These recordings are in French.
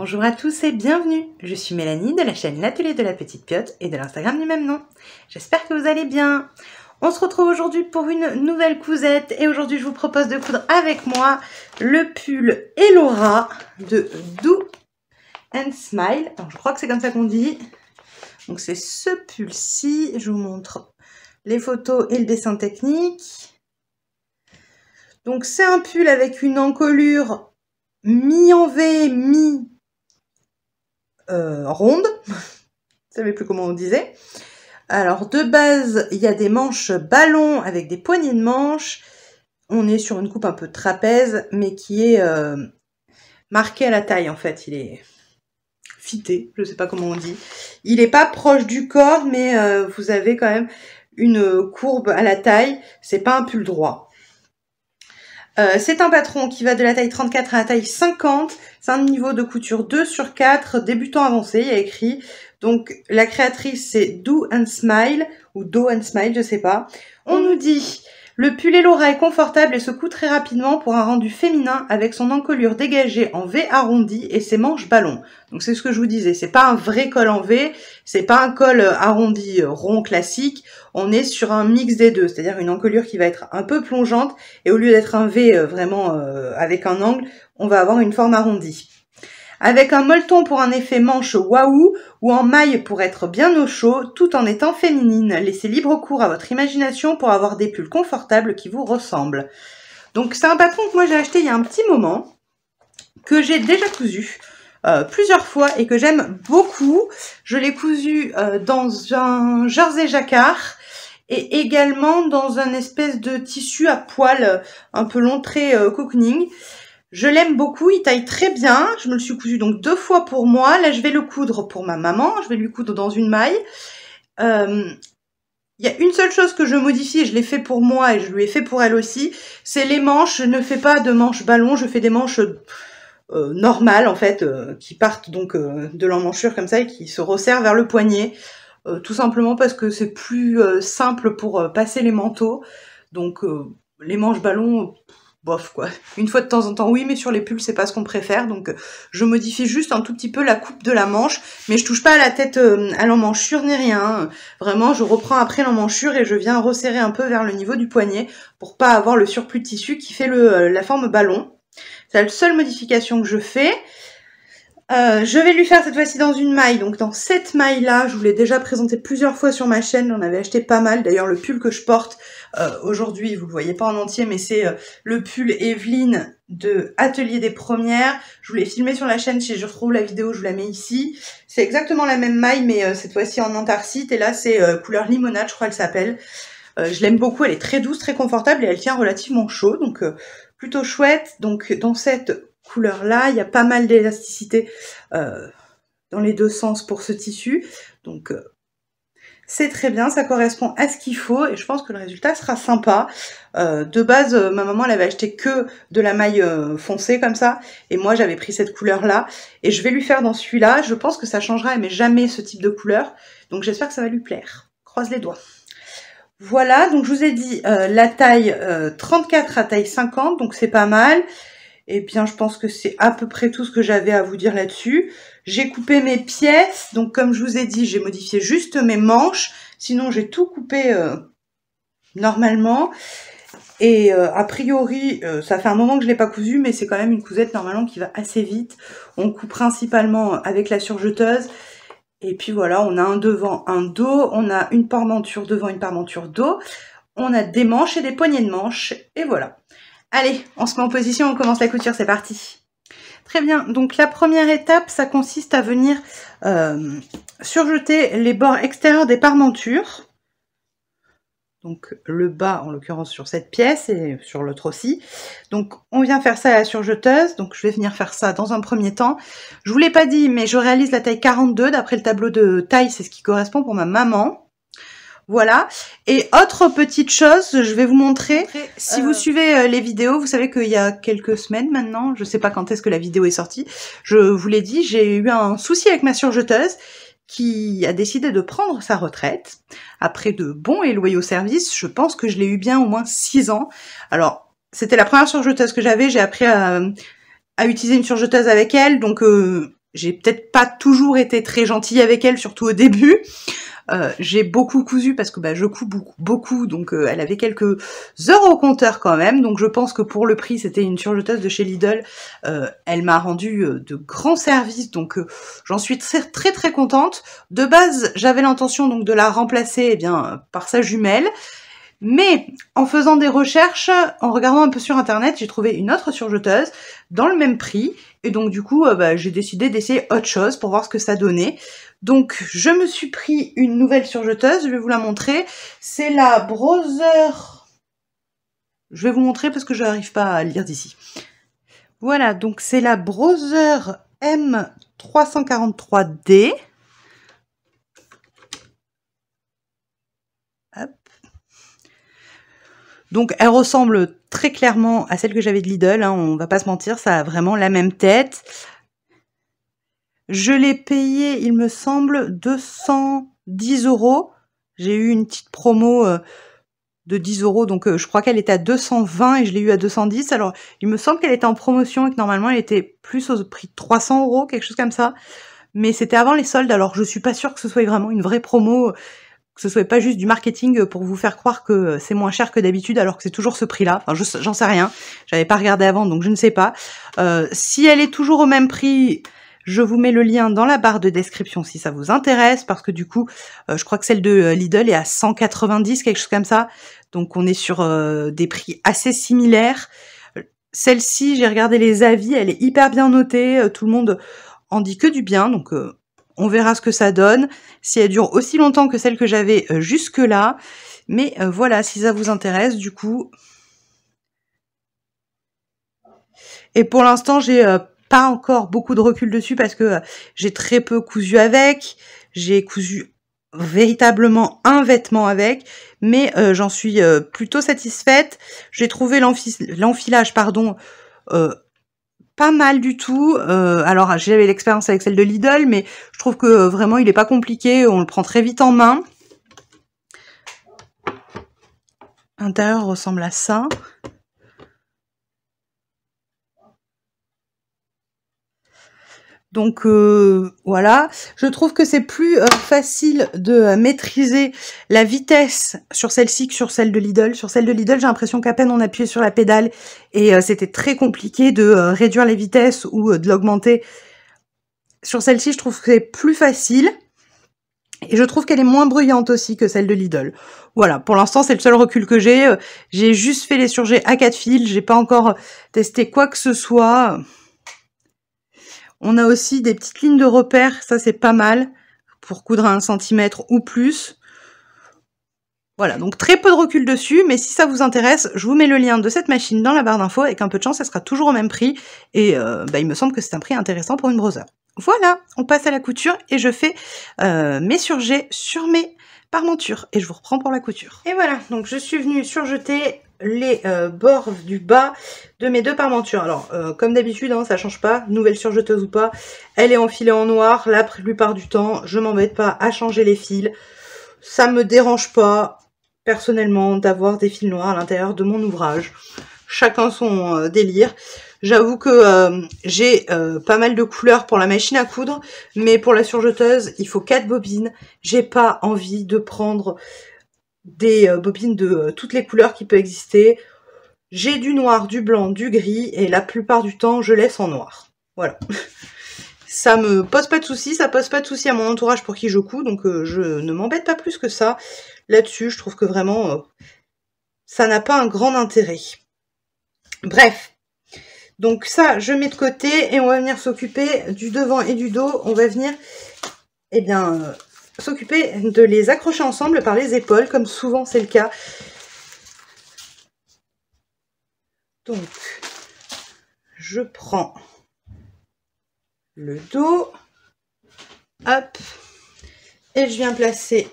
Bonjour à tous et bienvenue. Je suis Mélanie de la chaîne L'Atelier de la Petite Piote et de l'Instagram du même nom. J'espère que vous allez bien. On se retrouve aujourd'hui pour une nouvelle cousette et aujourd'hui je vous propose de coudre avec moi le pull Elora de Do and Smile. Alors, je crois que c'est comme ça qu'on dit. Donc c'est ce pull-ci. Je vous montre les photos et le dessin technique. Donc c'est un pull avec une encolure mi-en V, ronde, je ne savais plus comment on disait. Alors de base, il y a des manches ballon avec des poignées de manches. On est sur une coupe un peu trapèze, mais qui est marquée à la taille en fait. Il est fité, je ne sais pas comment on dit. Il n'est pas proche du corps, mais vous avez quand même une courbe à la taille. C'est pas un pull droit. C'est un patron qui va de la taille 34 à la taille 50. C'est un niveau de couture 2/4, débutant avancé, il y a écrit. Donc la créatrice c'est Do and Smile, ou Do and Smile, je sais pas. On nous dit, le pull Elora est confortable et se coud très rapidement pour un rendu féminin avec son encolure dégagée en V arrondi et ses manches ballon. Donc c'est ce que je vous disais, c'est pas un vrai col en V, c'est pas un col arrondi rond classique. On est sur un mix des deux, c'est-à-dire une encolure qui va être un peu plongeante et au lieu d'être un V vraiment avec un angle, on va avoir une forme arrondie. Avec un molleton pour un effet manche waouh ou en maille pour être bien au chaud tout en étant féminine. Laissez libre cours à votre imagination pour avoir des pulls confortables qui vous ressemblent. Donc c'est un patron que moi j'ai acheté il y a un petit moment, que j'ai déjà cousu plusieurs fois et que j'aime beaucoup. Je l'ai cousu dans un jersey jacquard et également dans un espèce de tissu à poil un peu long, très cocooning. Je l'aime beaucoup, il taille très bien. Je me le suis cousu donc 2 fois pour moi. Là, je vais le coudre pour ma maman. Je vais lui coudre dans une maille. Il y a une seule chose que je modifie, et je l'ai fait pour moi et je lui ai fait pour elle aussi, c'est les manches. Je ne fais pas de manches ballon, je fais des manches normales en fait, qui partent donc de l'emmanchure comme ça et qui se resserrent vers le poignet. Tout simplement parce que c'est plus simple pour passer les manteaux. Donc les manches ballon, bof quoi. Une fois de temps en temps oui, mais sur les pulls c'est pas ce qu'on préfère. Donc je modifie juste un tout petit peu la coupe de la manche, mais je touche pas à la tête à l'emmanchure ni rien. Vraiment je reprends après l'emmanchure et je viens resserrer un peu vers le niveau du poignet pour pas avoir le surplus de tissu qui fait la forme ballon. C'est la seule modification que je fais. Je vais lui faire cette fois-ci dans une maille, donc dans cette maille-là, je vous l'ai déjà présenté plusieurs fois sur ma chaîne, j'en avais acheté pas mal. D'ailleurs, le pull que je porte aujourd'hui, vous le voyez pas en entier, mais c'est le pull Evelyne de Atelier des Premières. Je vous l'ai filmé sur la chaîne, si je retrouve la vidéo, je vous la mets ici. C'est exactement la même maille, mais cette fois-ci en anthracite, et là c'est couleur limonade, je crois qu'elle s'appelle. Je l'aime beaucoup, elle est très douce, très confortable, et elle tient relativement chaud, donc plutôt chouette. Donc dans cette couleur là, il y a pas mal d'élasticité dans les deux sens pour ce tissu, donc c'est très bien, ça correspond à ce qu'il faut et je pense que le résultat sera sympa. De base, ma maman elle avait acheté que de la maille foncée comme ça et moi j'avais pris cette couleur là et je vais lui faire dans celui-là. Je pense que ça changera, elle met jamais ce type de couleur, donc j'espère que ça va lui plaire. Croise les doigts. Voilà, donc je vous ai dit la taille 34 à taille 50, donc c'est pas mal. Et bien, je pense que c'est à peu près tout ce que j'avais à vous dire là-dessus. J'ai coupé mes pièces, donc comme je vous ai dit, j'ai modifié juste mes manches. Sinon, j'ai tout coupé normalement. Et a priori, ça fait un moment que je ne l'ai pas cousu, mais c'est quand même une cousette normalement qui va assez vite. On coupe principalement avec la surjeteuse. Et puis voilà, on a un devant, un dos. On a une parmenture devant, une parmenture dos. On a des manches et des poignées de manches. Et voilà. Allez, on se met en position, on commence la couture, c'est parti. Très bien, donc la première étape, ça consiste à venir surjeter les bords extérieurs des parmentures. Donc le bas, en l'occurrence sur cette pièce et sur l'autre aussi. Donc on vient faire ça à la surjeteuse, donc je vais venir faire ça dans un premier temps. Je vous l'ai pas dit, mais je réalise la taille 42, d'après le tableau de taille, c'est ce qui correspond pour ma maman. Voilà, et autre petite chose, je vais vous montrer, si vous suivez les vidéos, vous savez qu'il y a quelques semaines maintenant, je sais pas quand est-ce que la vidéo est sortie, je vous l'ai dit, j'ai eu un souci avec ma surjeteuse qui a décidé de prendre sa retraite, après de bons et loyaux services. Je pense que je l'ai eu bien au moins 6 ans, alors c'était la première surjeteuse que j'avais, j'ai appris à utiliser une surjeteuse avec elle, donc j'ai peut-être pas toujours été très gentille avec elle, surtout au début. J'ai beaucoup cousu parce que je couds beaucoup, donc elle avait quelques heures au compteur quand même, donc je pense que pour le prix, c'était une surjeteuse de chez Lidl. Elle m'a rendu de grands services, donc j'en suis très contente. De base, j'avais l'intention donc de la remplacer par sa jumelle, mais en faisant des recherches, en regardant un peu sur internet, j'ai trouvé une autre surjeteuse dans le même prix, et donc du coup j'ai décidé d'essayer autre chose pour voir ce que ça donnait. Donc je me suis pris une nouvelle surjeteuse, je vais vous la montrer, c'est la Brother, je vais vous montrer parce que je n'arrive pas à lire d'ici. Voilà, donc c'est la Brother M343D. Hop. Donc elle ressemble très clairement à celle que j'avais de Lidl, hein, on va pas se mentir, ça a vraiment la même tête. Je l'ai payé, il me semble, 210 €. J'ai eu une petite promo de 10 €, donc je crois qu'elle était à 220 et je l'ai eu à 210. Alors, il me semble qu'elle était en promotion et que normalement elle était plus au prix de 300 €, quelque chose comme ça. Mais c'était avant les soldes, alors je suis pas sûre que ce soit vraiment une vraie promo, que ce soit pas juste du marketing pour vous faire croire que c'est moins cher que d'habitude alors que c'est toujours ce prix-là. Enfin, j'en sais rien. J'avais pas regardé avant, donc je ne sais pas. Si elle est toujours au même prix, je vous mets le lien dans la barre de description si ça vous intéresse, parce que du coup, je crois que celle de Lidl est à 190, quelque chose comme ça. Donc on est sur des prix assez similaires. Celle-ci, j'ai regardé les avis, elle est hyper bien notée. Tout le monde en dit que du bien, donc on verra ce que ça donne, si elle dure aussi longtemps que celle que j'avais jusque-là. Mais voilà, si ça vous intéresse, du coup. Et pour l'instant, j'ai pas encore beaucoup de recul dessus parce que j'ai très peu cousu avec. J'ai cousu véritablement un vêtement avec, mais j'en suis plutôt satisfaite. J'ai trouvé l'enfilage, pas mal du tout. Alors j'avais l'expérience avec celle de Lidl, mais je trouve que vraiment il est pas compliqué, on le prend très vite en main. L'intérieur ressemble à ça. Donc voilà, je trouve que c'est plus facile de maîtriser la vitesse sur celle-ci que sur celle de Lidl. Sur celle de Lidl, j'ai l'impression qu'à peine on appuyait sur la pédale et c'était très compliqué de réduire les vitesses ou de l'augmenter. Sur celle-ci, je trouve que c'est plus facile. Et je trouve qu'elle est moins bruyante aussi que celle de Lidl. Voilà, pour l'instant, c'est le seul recul que j'ai. J'ai juste fait les surjets à 4 fils. J'ai pas encore testé quoi que ce soit. On a aussi des petites lignes de repère. Ça, c'est pas mal pour coudre à 1 cm ou plus. Voilà, donc très peu de recul dessus. Mais si ça vous intéresse, je vous mets le lien de cette machine dans la barre d'infos. Avec un peu de chance, elle sera toujours au même prix. Et il me semble que c'est un prix intéressant pour une Brother. Voilà, on passe à la couture et je fais mes surjets sur mes parmentures et je vous reprends pour la couture. Et voilà, donc je suis venue surjeter les bords du bas de mes deux parmentures. Alors, comme d'habitude, hein, ça change pas, nouvelle surjeteuse ou pas, elle est enfilée en noir la plupart du temps, je m'embête pas à changer les fils, ça me dérange pas personnellement d'avoir des fils noirs à l'intérieur de mon ouvrage, chacun son délire. J'avoue que j'ai pas mal de couleurs pour la machine à coudre, mais pour la surjeteuse, il faut 4 bobines. J'ai pas envie de prendre des bobines de toutes les couleurs qui peuvent exister. J'ai du noir, du blanc, du gris, et la plupart du temps, je laisse en noir. Voilà. Ça me pose pas de soucis, ça pose pas de soucis à mon entourage pour qui je couds, donc je ne m'embête pas plus que ça. Là-dessus, je trouve que vraiment, ça n'a pas un grand intérêt. Bref. Donc ça, je mets de côté et on va venir s'occuper du devant et du dos. On va venir, s'occuper de les accrocher ensemble par les épaules, comme souvent c'est le cas. Donc, je prends le dos, hop, et je viens placer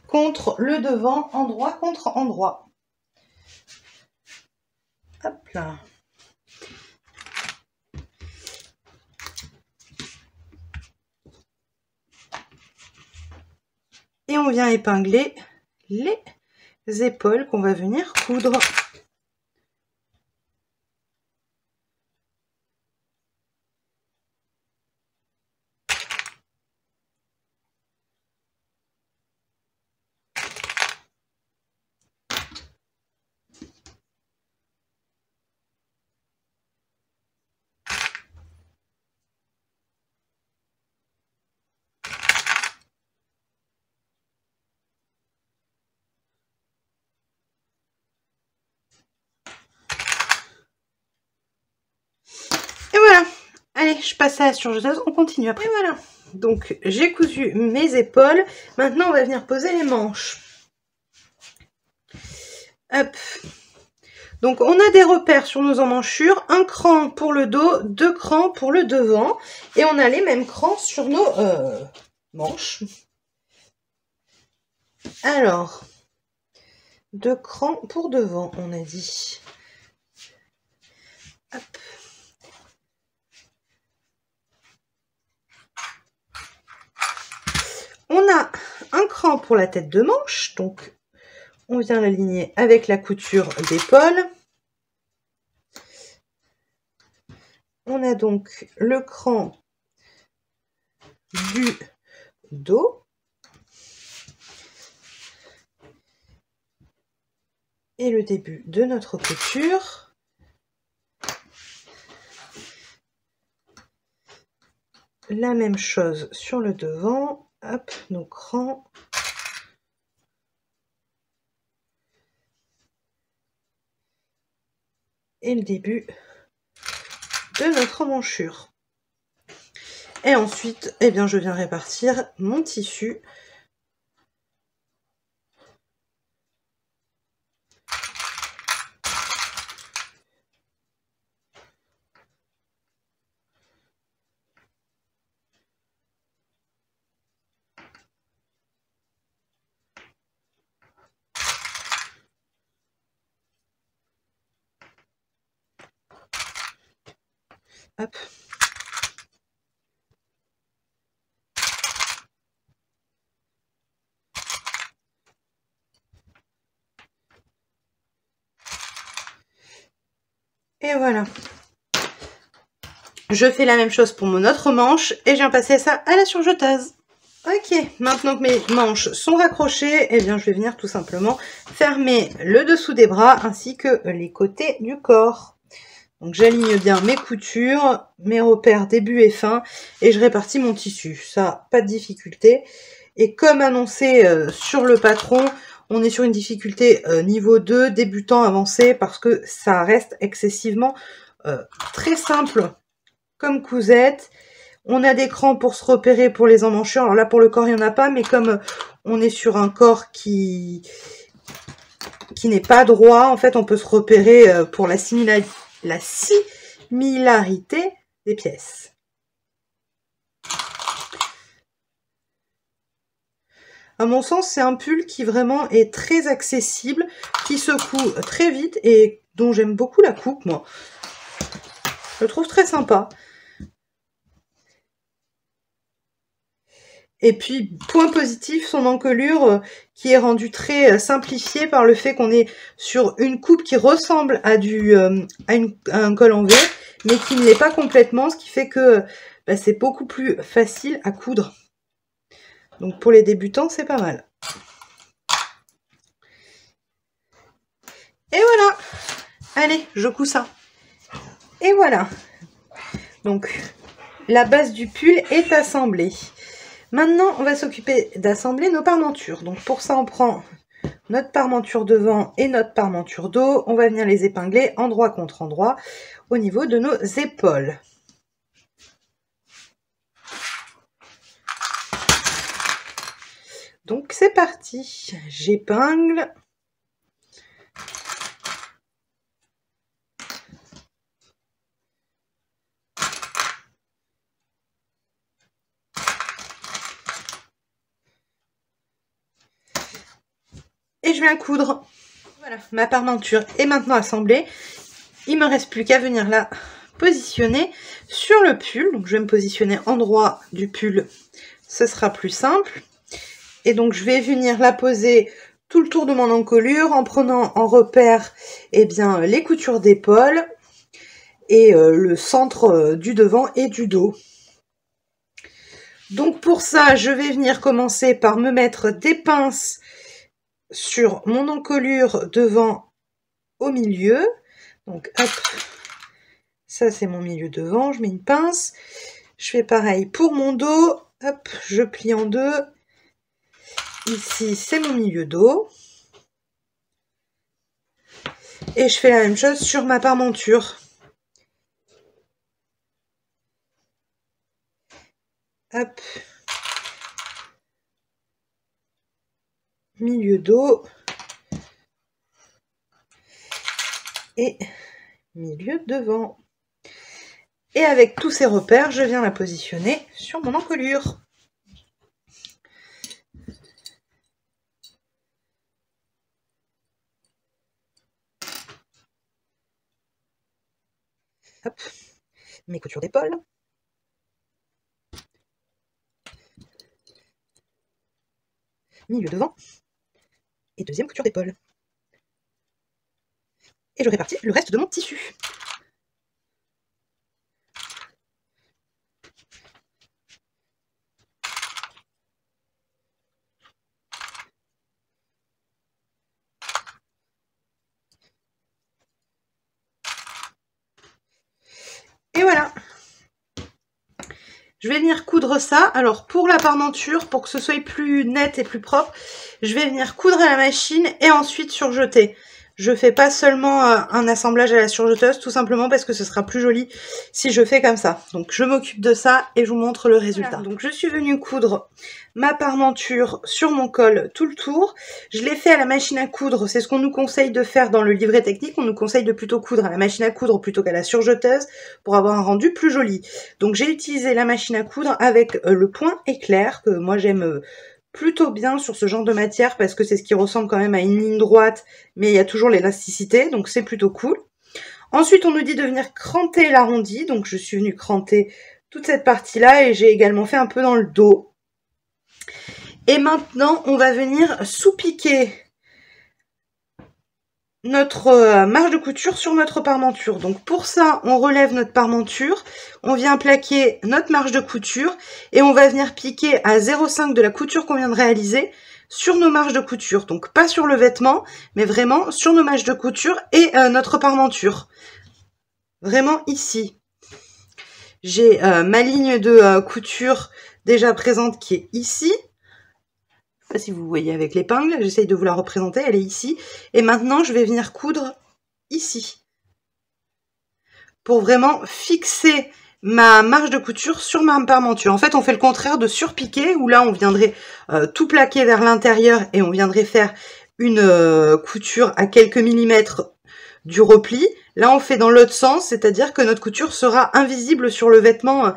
contre le devant, endroit contre endroit. Hop là. Et on vient épingler les épaules qu'on va venir coudre. Allez, je passe à la surjeteuse, on continue après. Et voilà. Donc, j'ai cousu mes épaules. Maintenant, on va venir poser les manches. Hop. Donc, on a des repères sur nos emmanchures. Un cran pour le dos, 2 crans pour le devant. Et on a les mêmes crans sur nos manches. Alors, 2 crans pour devant, on a dit. Hop. On a un cran pour la tête de manche, donc on vient l'aligner avec la couture d'épaule. On a donc le cran du dos. Et le début de notre couture. La même chose sur le devant. Hop, nos crans. Et le début de notre emmanchure. Et ensuite, eh bien, je viens répartir mon tissu. Hop. Et voilà. Je fais la même chose pour mon autre manche et je viens passer ça à la surjeteuse. Ok, maintenant que mes manches sont raccrochées, eh bien je vais venir tout simplement fermer le dessous des bras ainsi que les côtés du corps. Donc j'aligne bien mes coutures, mes repères début et fin et je répartis mon tissu. Ça, pas de difficulté. Et comme annoncé sur le patron, on est sur une difficulté niveau 2, débutant avancé, parce que ça reste excessivement très simple comme cousette. On a des crans pour se repérer pour les emmanchures. Alors là, pour le corps, il n'y en a pas, mais comme on est sur un corps qui n'est pas droit, en fait, on peut se repérer pour la similarité des pièces. À mon sens, c'est un pull qui vraiment est très accessible, qui se coud très vite et dont j'aime beaucoup la coupe, moi. Je le trouve très sympa. Et puis, point positif, son encolure qui est rendue très simplifiée par le fait qu'on est sur une coupe qui ressemble à, un col en V, mais qui ne l'est pas complètement, ce qui fait que bah, c'est beaucoup plus facile à coudre. Donc pour les débutants, c'est pas mal. Et voilà. Allez, je couds ça. Et voilà. Donc, la base du pull est assemblée. Maintenant, on va s'occuper d'assembler nos parmentures. Donc pour ça, on prend notre parmenture devant et notre parmenture dos. On va venir les épingler endroit contre endroit au niveau de nos épaules. Donc c'est parti. J'épingle. Et je viens coudre. Voilà, ma parmenture est maintenant assemblée. Il me reste plus qu'à venir la positionner sur le pull. Donc je vais me positionner en droit du pull, ce sera plus simple. Et donc je vais venir la poser tout le tour de mon encolure en prenant en repère bien, les coutures d'épaule et le centre du devant et du dos. Donc pour ça, je vais venir commencer par me mettre des pinces sur mon encolure devant au milieu. Donc hop, ça c'est mon milieu devant, je mets une pince. Je fais pareil pour mon dos, hop, je plie en deux. Ici c'est mon milieu dos. Et je fais la même chose sur ma parmenture. Hop. Milieu dos. Et milieu devant. Et avec tous ces repères, je viens la positionner sur mon encolure. Hop, mes coutures d'épaule. Milieu devant. Et deuxième couture d'épaule. Et je répartis le reste de mon tissu. Et voilà. Je vais venir coudre ça. Alors pour la parmenture, pour que ce soit plus net et plus propre, je vais venir coudre à la machine et ensuite surjeter. Je fais pas seulement un assemblage à la surjeteuse, tout simplement parce que ce sera plus joli si je fais comme ça. Donc je m'occupe de ça et je vous montre le résultat. Voilà. Donc je suis venue coudre ma parmenture sur mon col tout le tour. Je l'ai fait à la machine à coudre, c'est ce qu'on nous conseille de faire dans le livret technique. On nous conseille de plutôt coudre à la machine à coudre plutôt qu'à la surjeteuse pour avoir un rendu plus joli. Donc j'ai utilisé la machine à coudre avec le point éclair que moi j'aime plutôt bien sur ce genre de matière parce que c'est ce qui ressemble quand même à une ligne droite, mais il y a toujours l'élasticité, donc c'est plutôt cool. Ensuite, on nous dit de venir cranter l'arrondi, donc je suis venue cranter toute cette partie-là et j'ai également fait un peu dans le dos. Et maintenant, on va venir sous-piquer notre marge de couture sur notre parmenture. Donc pour ça, on relève notre parmenture, on vient plaquer notre marge de couture et on va venir piquer à 0,5 de la couture qu'on vient de réaliser sur nos marges de couture. Donc pas sur le vêtement, mais vraiment sur nos marges de couture et notre parmenture. Vraiment ici. J'ai ma ligne de couture déjà présente qui est ici. Je ne sais pas si vous voyez avec l'épingle, j'essaye de vous la représenter, elle est ici. Et maintenant, je vais venir coudre ici. Pour vraiment fixer ma marge de couture sur ma parmenture. En fait, on fait le contraire de surpiquer, où là, on viendrait tout plaquer vers l'intérieur et on viendrait faire une couture à quelques millimètres du repli. Là, on fait dans l'autre sens, c'est-à-dire que notre couture sera invisible sur le vêtement.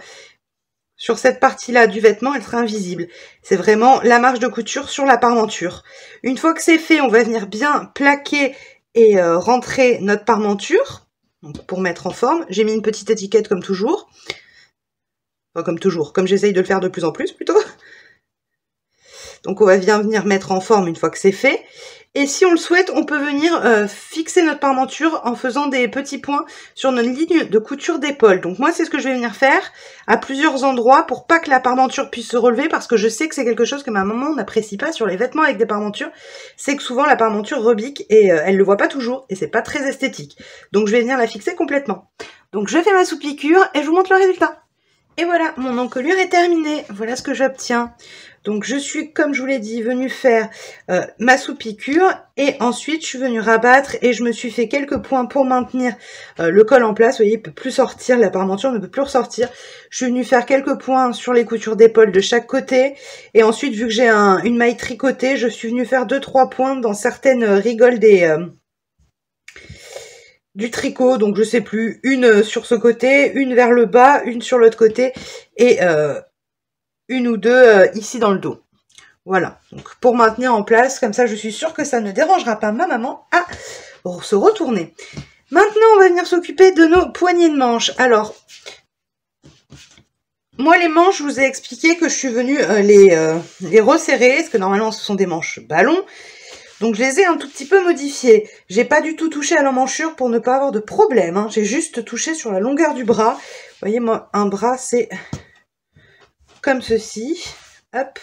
Sur cette partie-là du vêtement, elle sera invisible. C'est vraiment la marge de couture sur la parmenture. Une fois que c'est fait, on va venir bien plaquer et rentrer notre parmenture. Donc, pour mettre en forme, j'ai mis une petite étiquette comme toujours. Enfin, comme toujours, comme j'essaye de le faire de plus en plus plutôt. Donc on va bien venir mettre en forme une fois que c'est fait. Et si on le souhaite, on peut venir fixer notre parmenture en faisant des petits points sur notre ligne de couture d'épaule. Donc moi, c'est ce que je vais venir faire à plusieurs endroits pour pas que la parmenture puisse se relever, parce que je sais que c'est quelque chose que ma maman n'apprécie pas sur les vêtements avec des parmentures. C'est que souvent la parmenture rebique et elle le voit pas toujours et c'est pas très esthétique. Donc je vais venir la fixer complètement. Donc je fais ma sous-piqûre et je vous montre le résultat. Et voilà, mon encolure est terminée. Voilà ce que j'obtiens. Donc je suis, comme je vous l'ai dit, venue faire ma sous-piqûre et ensuite je suis venue rabattre et je me suis fait quelques points pour maintenir le col en place. Vous voyez, il ne peut plus sortir, la parmenture ne peut plus ressortir. Je suis venue faire quelques points sur les coutures d'épaule de chaque côté et ensuite, vu que j'ai une maille tricotée, je suis venue faire 2-3 points dans certaines rigoles du tricot. Donc je sais plus, une sur ce côté, une vers le bas, une sur l'autre côté et une ou deux ici dans le dos. Voilà, donc pour maintenir en place, comme ça je suis sûre que ça ne dérangera pas ma maman à se retourner. Maintenant on va venir s'occuper de nos poignées de manches. Alors, moi les manches, je vous ai expliqué que je suis venue les resserrer, parce que normalement ce sont des manches ballons. Donc je les ai un tout petit peu modifiées. J'ai pas du tout touché à l'emmanchure pour ne pas avoir de problème, hein. J'ai juste touché sur la longueur du bras. Vous voyez, moi, un bras c'est comme ceci, hop,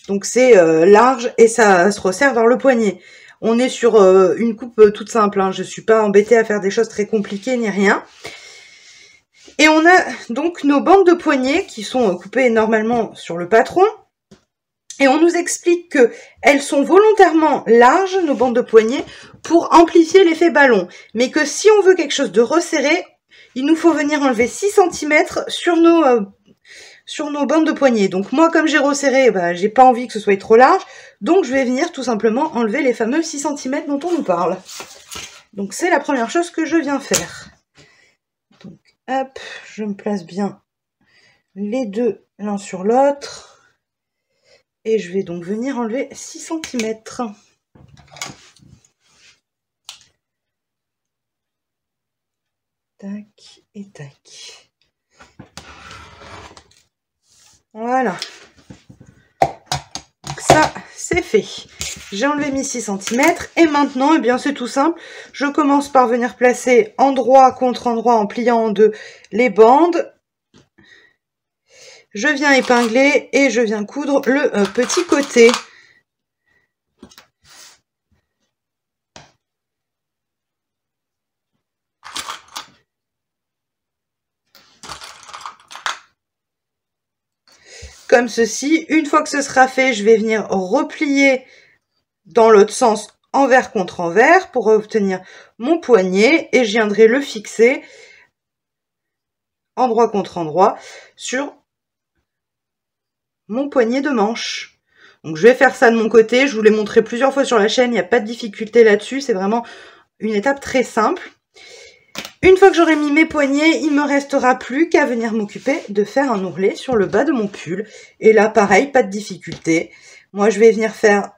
donc c'est large et ça se resserre vers le poignet. On est sur une coupe toute simple, hein. Je suis pas embêtée à faire des choses très compliquées ni rien. Et on a donc nos bandes de poignets qui sont coupées normalement sur le patron. Et on nous explique que elles sont volontairement larges, nos bandes de poignets, pour amplifier l'effet ballon. Mais que si on veut quelque chose de resserré, il nous faut venir enlever 6 cm sur nos bandes de poignets. Donc moi, comme j'ai resserré, bah, j'ai pas envie que ce soit trop large, donc je vais venir tout simplement enlever les fameux 6 cm dont on nous parle. Donc c'est la première chose que je viens faire. Donc hop, je me place bien les deux l'un sur l'autre. Et je vais donc venir enlever 6 cm. Tac et tac. Voilà. Donc ça, c'est fait. J'ai enlevé mes 6 cm et maintenant, eh bien, c'est tout simple. Je commence par venir placer endroit contre endroit en pliant en deux les bandes. Je viens épingler et je viens coudre le petit côté. Comme ceci. Une fois que ce sera fait, je vais venir replier dans l'autre sens envers contre envers pour obtenir mon poignet et je viendrai le fixer endroit contre endroit sur mon poignet de manche. Donc je vais faire ça de mon côté, je vous l'ai montré plusieurs fois sur la chaîne, il n'y a pas de difficulté là-dessus, c'est vraiment une étape très simple. Une fois que j'aurai mis mes poignets, il ne me restera plus qu'à venir m'occuper de faire un ourlet sur le bas de mon pull. Et là, pareil, pas de difficulté. Moi, je vais venir faire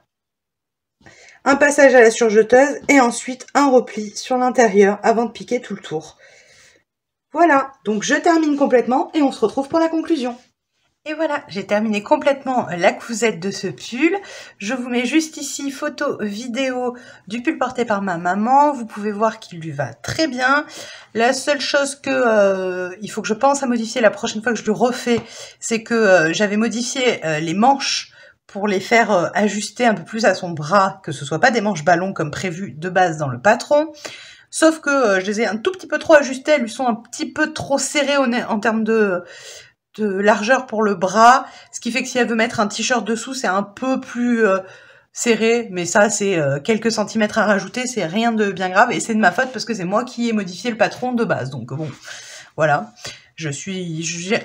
un passage à la surjeteuse et ensuite un repli sur l'intérieur avant de piquer tout le tour. Voilà, donc je termine complètement et on se retrouve pour la conclusion. Et voilà, j'ai terminé complètement la cousette de ce pull. Je vous mets juste ici photo vidéo du pull porté par ma maman. Vous pouvez voir qu'il lui va très bien. La seule chose que il faut que je pense à modifier la prochaine fois que je le refais, c'est que j'avais modifié les manches pour les faire ajuster un peu plus à son bras, que ce soit pas des manches ballons comme prévu de base dans le patron. Sauf que je les ai un tout petit peu trop ajustées, elles lui sont un petit peu trop serrées en termes de largeur pour le bras, ce qui fait que si elle veut mettre un t-shirt dessous, c'est un peu plus serré, mais ça c'est quelques centimètres à rajouter, c'est rien de bien grave, et c'est de ma faute parce que c'est moi qui ai modifié le patron de base, donc bon, voilà, j'ai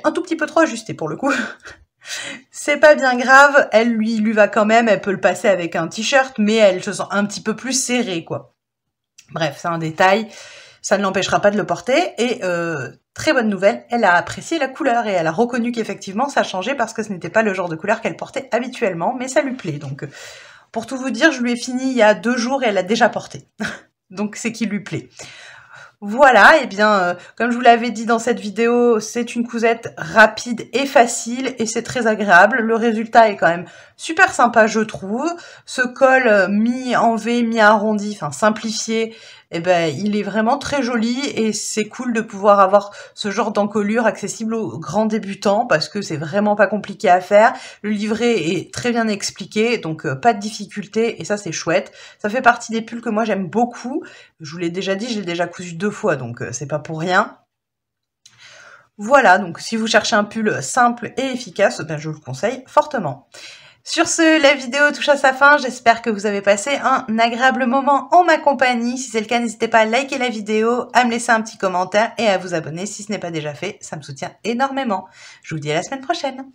un tout petit peu trop ajusté pour le coup. C'est pas bien grave, elle lui va quand même, elle peut le passer avec un t-shirt, mais elle se sent un petit peu plus serrée, quoi. Bref, c'est un détail, ça ne l'empêchera pas de le porter, et très bonne nouvelle, elle a apprécié la couleur et elle a reconnu qu'effectivement ça changeait parce que ce n'était pas le genre de couleur qu'elle portait habituellement, mais ça lui plaît. Donc pour tout vous dire, je lui ai fini il y a 2 jours et elle a déjà porté. Donc c'est qu'il lui plaît. Voilà, et bien comme je vous l'avais dit dans cette vidéo, c'est une cousette rapide et facile et c'est très agréable. Le résultat est quand même super sympa, je trouve. Ce col mi en V, mi arrondi, enfin simplifié, eh ben il est vraiment très joli et c'est cool de pouvoir avoir ce genre d'encolure accessible aux grands débutants parce que c'est vraiment pas compliqué à faire. Le livret est très bien expliqué, donc pas de difficulté et ça c'est chouette. Ça fait partie des pulls que moi j'aime beaucoup. Je vous l'ai déjà dit, je l'ai déjà cousu 2 fois, donc c'est pas pour rien. Voilà, donc si vous cherchez un pull simple et efficace, ben je vous le conseille fortement. Sur ce, la vidéo touche à sa fin. J'espère que vous avez passé un agréable moment en ma compagnie. Si c'est le cas, n'hésitez pas à liker la vidéo, à me laisser un petit commentaire et à vous abonner si ce n'est pas déjà fait. Ça me soutient énormément. Je vous dis à la semaine prochaine.